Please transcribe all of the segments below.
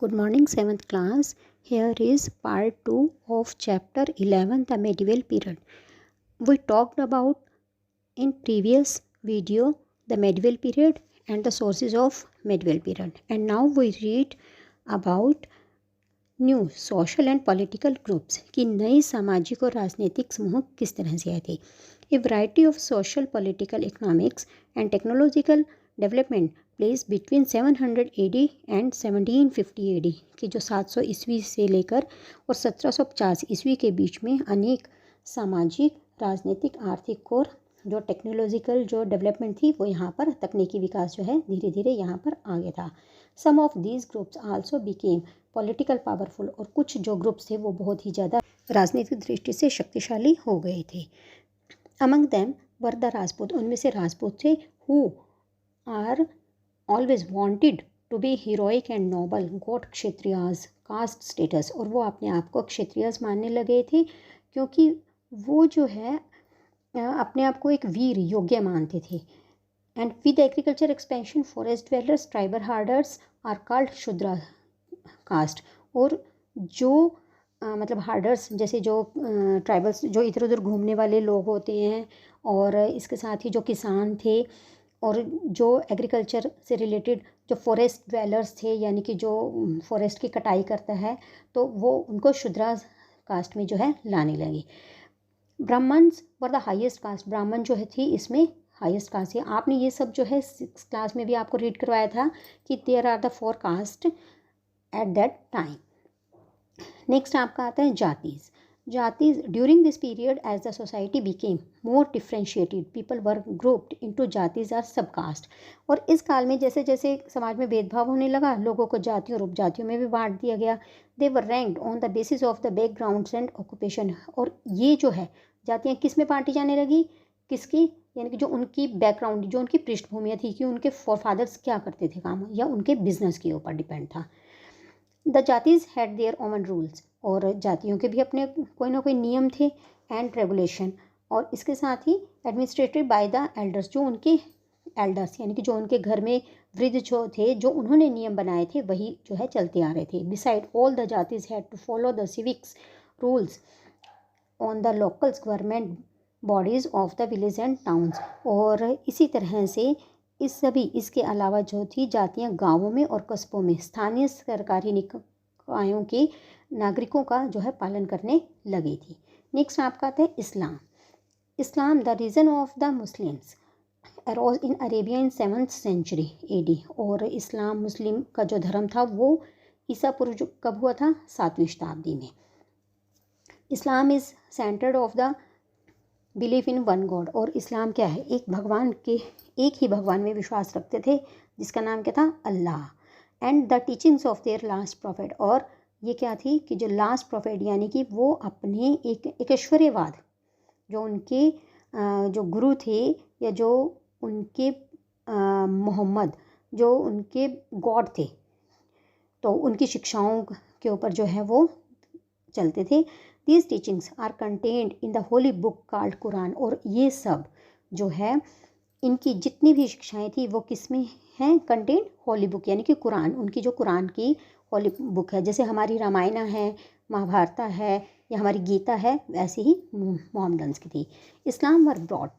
Good morning, 7th class. Here is part 2 of chapter 11, the medieval period. We talked about in previous video the medieval period and the sources of medieval period. And now we read about new social and political groups कि नए सामाजिक और राजनीतिक समूह किस तरह से आए थे. ए variety of social political economics and technological development place between 700 AD and 1750 AD कि जो 700 ईस्वी से लेकर और 1750 ईस्वी के बीच में अनेक सामाजिक, राजनीतिक, आर्थिक और जो टेक्नोलॉजिकल जो डेवलपमेंट थी वो यहाँ पर तकनीकी विकास जो है धीरे धीरे यहाँ पर आ गया था. Some of these groups also became political powerful और कुछ जो ग्रुप्स थे वो बहुत ही ज़्यादा राजनीतिक दृष्टि से शक्तिशाली हो गए थे. Among them were the Rajput, उनमें से राजपूत थे who are always wanted to be heroic and noble, got Kshatriyas caste status, और वो अपने आप को क्षत्रियाज मानने लगे थे क्योंकि वो जो है अपने आप को एक वीर योग्य मानते थे. And with agriculture expansion forest dwellers tribal herders are called Shudra caste, और जो मतलब हार्डर्स जैसे जो ट्राइबल्स जो इधर उधर घूमने वाले लोग होते हैं, और इसके साथ ही जो किसान थे और जो एग्रीकल्चर से रिलेटेड जो फॉरेस्ट ड्वेलर्स थे यानी कि जो फॉरेस्ट की कटाई करता है, तो वो उनको शूद्रा कास्ट में जो है लाने लगे. Brahmins were the highest caste, Brahmin जो है थी इसमें हाईएस्ट कास्ट है. आपने ये सब जो है 6th क्लास में भी आपको रीड करवाया था कि there are the 4 caste at that time. Next आपका आता है jatis. Jatis during this period as the society became more differentiated people were grouped into jatis or sub caste. और इस काल में जैसे जैसे समाज में भेदभाव होने लगा, लोगों को जातियों और उपजातियों में भी बांट दिया गया. They were ranked on the basis of the backgrounds and occupation, और ये जो है जातियाँ किस में बांटी जाने लगी, किसकी, यानी कि जो उनकी बैकग्राउंड जो उनकी पृष्ठभूमियाँ थी कि उनके फोरफादर्स क्या करते थे काम, या उनके बिजनेस के ऊपर डिपेंड था. The jatis had their own rules, और जातियों के भी अपने कोई ना कोई नियम थे एंड रेगुलेशन, और इसके साथ ही एडमिनिस्ट्रेटेड बाय द एल्डर्स, जो उनके एल्डर्स यानी कि जो उनके घर में वृद्ध जो थे, जो उन्होंने नियम बनाए थे वही जो है चलते आ रहे थे. Beside all the jatis had to follow the civics rules on the local government bodies of the village and towns, और इसी तरह से इसके अलावा जो थी जातियाँ गाँवों में और कस्बों में स्थानीय सरकारी निकायों के नागरिकों का जो है पालन करने लगी थी. नेक्स्ट आपका आता है इस्लाम. Islam the region of the Muslims arose in Arabia in 7th century AD, और इस्लाम मुस्लिम का जो धर्म था वो ईसा पूर्व कब हुआ था, 7वीं शताब्दी में. Islam is centred of the belief in one God, और इस्लाम क्या है, एक ही भगवान में विश्वास रखते थे जिसका नाम क्या था, अल्लाह. And the teachings of their last prophet, और ये क्या थी कि जो लास्ट प्रॉफिट यानी कि वो अपने एक ऐश्वर्यवाद जो उनके जो गुरु थे या जो उनके मोहम्मद जो उनके गॉड थे, तो उनकी शिक्षाओं के ऊपर जो है वो चलते थे. These teachings are contained in the holy book called Quran, और ये सब जो है इनकी जितनी भी शिक्षाएं थी वो किस में हैं, कंटेन्ड होली बुक यानी कि कुरान, उनकी जो कुरान की होली बुक है. जैसे हमारी रामायण है, महाभारत है या हमारी गीता है, वैसे ही मोहम्मदन्स की थी. Islam were brought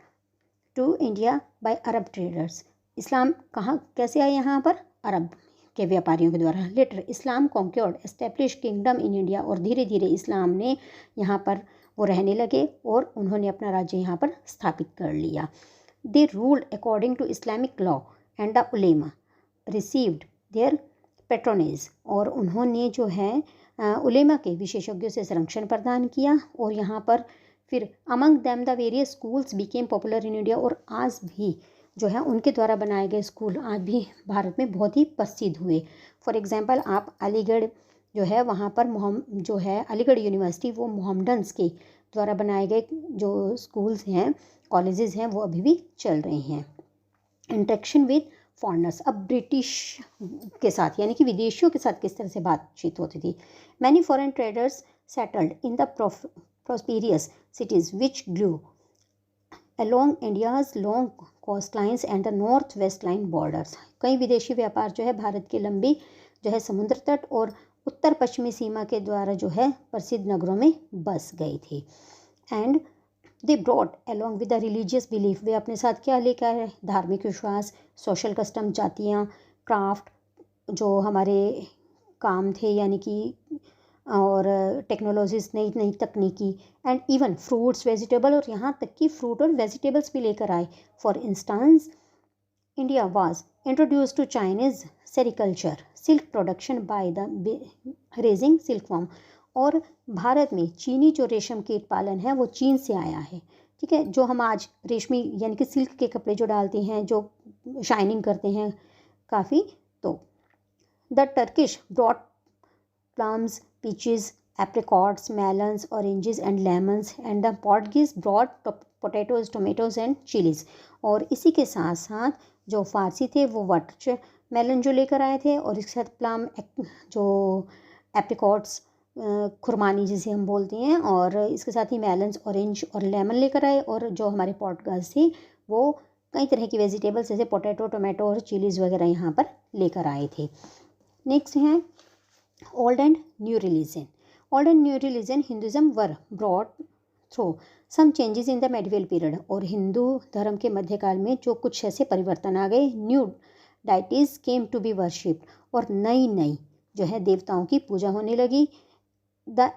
to India by Arab traders, इस्लाम कहाँ कैसे आए यहाँ पर, अरब के व्यापारियों के द्वारा. Later Islam conquered establish kingdom in India, और धीरे धीरे इस्लाम ने यहाँ पर वो रहने लगे और उन्होंने अपना राज्य यहाँ पर स्थापित कर लिया. They ruled according to Islamic law and the ulema received their patronage, और उन्होंने जो है उलेमा के विशेषज्ञों से संरक्षण प्रदान किया. और यहाँ पर फिर among them the various schools became popular in India, और आज भी जो है उनके द्वारा बनाए गए स्कूल आज भी भारत में बहुत ही प्रसिद्ध हुए. फॉर एग्जांपल आप अलीगढ़ जो है वहाँ पर जो है अलीगढ़ यूनिवर्सिटी वो मोहम्मडन्स के द्वारा बनाए गए जो स्कूल्स हैं, कॉलेजेस हैं, वो अभी भी चल रहे हैं. इंटरेक्शन विद फॉरेनर्स, अब ब्रिटिश के साथ यानी कि विदेशियों के साथ किस तरह से बातचीत होती थी. Many foreign traders settled in the prosperous cities which grew along India's long coastlines and the north west line borders. कई विदेशी व्यापार जो है भारत के लंबी जो है समुद्र तट और उत्तर पश्चिमी सीमा के द्वारा जो है प्रसिद्ध नगरों में बस गए थे। And they brought along with the religious belief, वे अपने साथ क्या लेकर आए, धार्मिक विश्वास, सोशल कस्टम, जातियाँ, क्राफ्ट जो हमारे काम थे यानी कि और टेक्नोलॉजीज, नई नई तकनीकी, एंड इवन फ्रूट्स वेजिटेबल, और यहाँ तक कि फ्रूट और वेजिटेबल्स भी लेकर आए। For instance India was introduce to Chinese sericulture, silk production by the raising silkworm, और भारत में चीनी जो रेशम कीट पालन है वो चीन से आया है। ठीक है, जो हम आज रेशमी यानी कि सिल्क के कपड़े जो डालते हैं, जो शाइनिंग करते हैं काफ़ी, तो the Turkish brought plums, peaches, apricots, melons, oranges and lemons, and the Portuguese brought potatoes, tomatoes and chilies। और इसी के साथ साथ जो फारसी थे वो वाटर मेलन जो लेकर आए थे, और इसके साथ प्लम जो एप्रिकॉट्स खुरमानी जिसे हम बोलते हैं, और इसके साथ ही मेलन्स, ऑरेंज और लेमन लेकर आए। और जो हमारे पोर्टुगीज थे वो कई तरह की वेजिटेबल्स जैसे पोटैटो, टोमेटो और चिलीज़ वगैरह यहाँ पर लेकर आए थे। नेक्स्ट हैं Old and New Religion. Old and New Religion Hinduism were brought through some changes in the medieval period। और हिंदू धर्म के मध्यकाल में जो कुछ ऐसे परिवर्तन आ गए, new deities came to be worshipped, और नई नई जो है देवताओं की पूजा होने लगी। The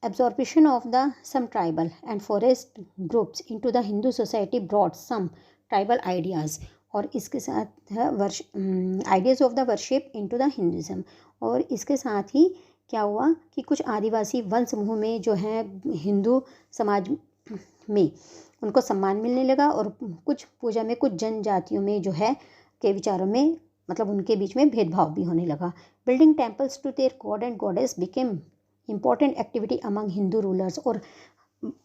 absorption of the some tribal and forest groups into the Hindu society brought some tribal ideas, और इसके साथ है ideas of the worship into the Hinduism. और इसके साथ ही क्या हुआ कि कुछ आदिवासी वन समूह में जो है हिंदू समाज में उनको सम्मान मिलने लगा, और कुछ पूजा में कुछ जनजातियों में जो है के विचारों में मतलब उनके बीच में भेदभाव भी होने लगा। Building temples to their god and goddess became important activity among Hindu rulers, और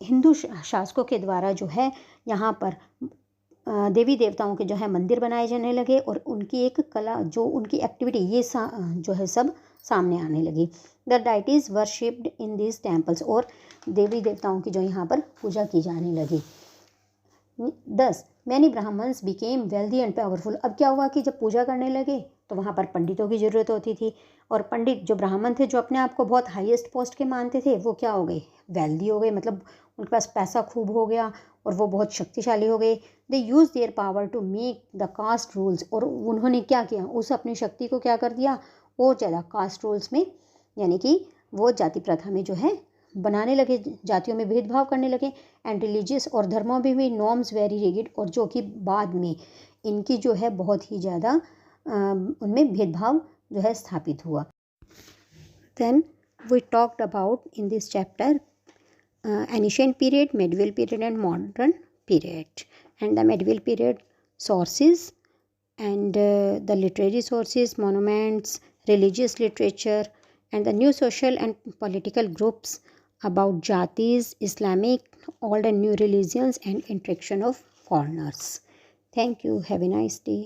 हिंदू शासकों के द्वारा जो है यहाँ पर देवी देवताओं के जो है मंदिर बनाए जाने लगे, और उनकी एक कला जो उनकी एक्टिविटी ये जो है सब सामने आने लगी। The deities worshipped in this temples, और देवी देवताओं की जो यहाँ पर पूजा की जाने लगी। 10 many Brahmins became wealthy and powerful. अब क्या हुआ कि जब पूजा करने लगे तो वहाँ पर पंडितों की ज़रूरत होती थी, और पंडित जो ब्राह्मण थे जो अपने आप को बहुत हाईएस्ट पोस्ट के मानते थे वो क्या हो गए, वेल्दी हो गए, मतलब उनके पास पैसा खूब हो गया और वो बहुत शक्तिशाली हो गए। They use their power to make the caste rules, और उन्होंने क्या किया, उस अपनी शक्ति को क्या कर दिया और ज़्यादा कास्ट रूल्स में, यानी कि वो जाति प्रथा में जो है बनाने लगे, जातियों में भेदभाव करने लगे। एंड रिलीजियस और धर्मों में भी नॉर्म्स वेरी रिगिड, और जो कि बाद में इनकी जो है बहुत ही ज़्यादा उनमें भेदभाव जो है स्थापित हुआ। Then we talked about in this chapter ancient period, medieval period and modern period, and the medieval period sources and the literary sources, monuments, religious literature, and the new social and political groups about jatis, Islamic, old and new religions, and interaction of foreigners. Thank you. Have a nice day.